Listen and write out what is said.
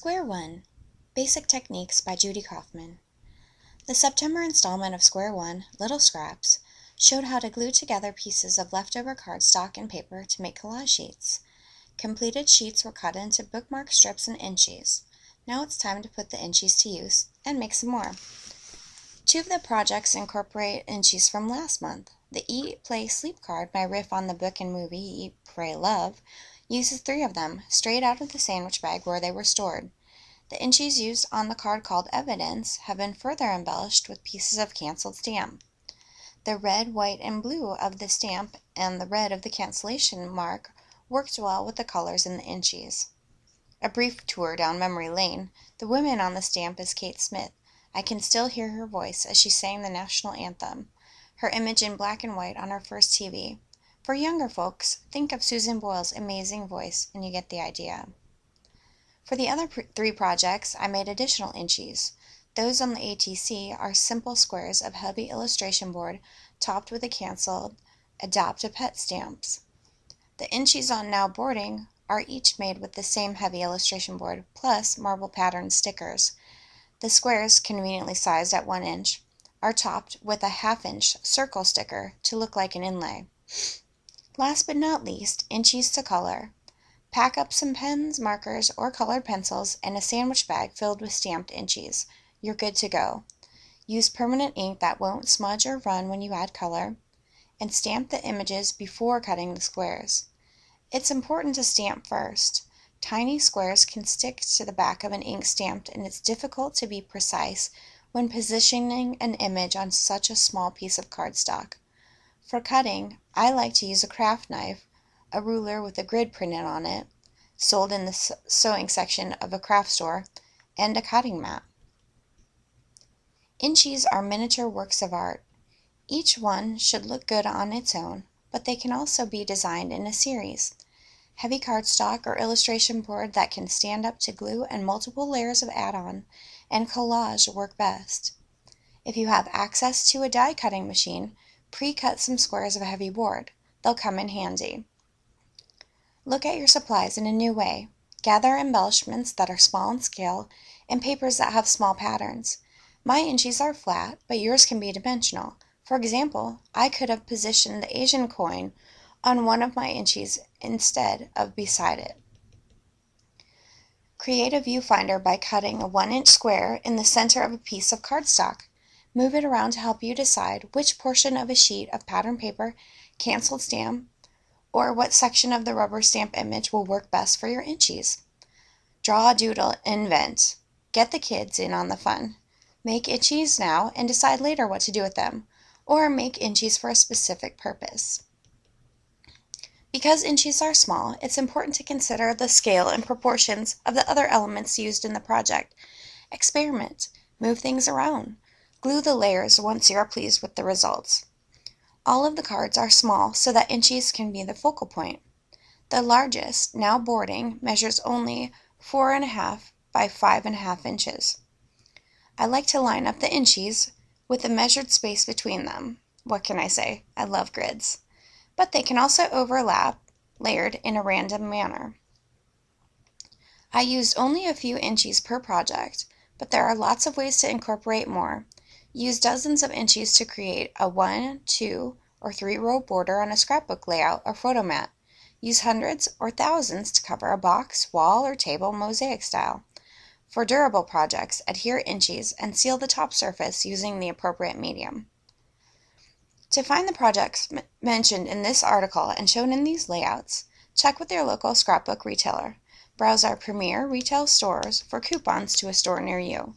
Square One, Basic Techniques by Judy Kaufman. The September installment of Square One, Little Scraps, showed how to glue together pieces of leftover cardstock and paper to make collage sheets. Completed sheets were cut into bookmark strips and inchies. Now it's time to put the inchies to use and make some more. Two of the projects incorporate inchies from last month. The Eat, Play, Sleep card, my riff on the book and movie Eat, Pray, Love, uses 3 of them, straight out of the sandwich bag where they were stored. The inchies used on the card called Evidence have been further embellished with pieces of canceled stamp. The red, white, and blue of the stamp and the red of the cancellation mark worked well with the colors in the inchies. A brief tour down memory lane. The woman on the stamp is Kate Smith. I can still hear her voice as she sang the national anthem, her image in black and white on her first TV. For younger folks, think of Susan Boyle's amazing voice and you get the idea. For the other 3 projects, I made additional inchies. Those on the ATC are simple squares of heavy illustration board topped with a canceled Adopt a Pet stamps. The inchies on Now Boarding are each made with the same heavy illustration board plus marble pattern stickers. The squares, conveniently sized at 1 inch, are topped with a 1/2 inch circle sticker to look like an inlay. Last but not least, inchies to color. Pack up some pens, markers, or colored pencils and a sandwich bag filled with stamped inchies. You're good to go. Use permanent ink that won't smudge or run when you add color, and stamp the images before cutting the squares. It's important to stamp first. Tiny squares can stick to the back of an ink stamped, and it's difficult to be precise when positioning an image on such a small piece of cardstock. For cutting, I like to use a craft knife, a ruler with a grid printed on it, sold in the sewing section of a craft store, and a cutting mat. Inchies are miniature works of art. Each one should look good on its own, but they can also be designed in a series. Heavy cardstock or illustration board that can stand up to glue and multiple layers of add-on and collage work best. If you have access to a die cutting machine, pre-cut some squares of heavy board. They'll come in handy. Look at your supplies in a new way. Gather embellishments that are small in scale and papers that have small patterns. My inchies are flat, but yours can be dimensional. For example, I could have positioned the Asian coin on one of my inchies instead of beside it. Create a viewfinder by cutting a 1-inch square in the center of a piece of cardstock. Move it around to help you decide which portion of a sheet of pattern paper, canceled stamp, or what section of the rubber stamp image will work best for your inchies. Draw, doodle, invent. Get the kids in on the fun. Make inchies now and decide later what to do with them, or make inchies for a specific purpose. Because inchies are small, it's important to consider the scale and proportions of the other elements used in the project. Experiment. Move things around. Glue the layers once you are pleased with the results. All of the cards are small so that inchies can be the focal point. The largest, Now Boarding, measures only 4.5 by 5.5 inches. I like to line up the inchies with a measured space between them. What can I say? I love grids. But they can also overlap, layered in a random manner. I used only a few inchies per project, but there are lots of ways to incorporate more. Use dozens of inchies to create a 1, 2, or 3-row border on a scrapbook layout or photo mat. Use hundreds or thousands to cover a box, wall, or table mosaic style. For durable projects, adhere inchies and seal the top surface using the appropriate medium. To find the projects mentioned in this article and shown in these layouts, check with your local scrapbook retailer. Browse our premier retail stores for coupons to a store near you.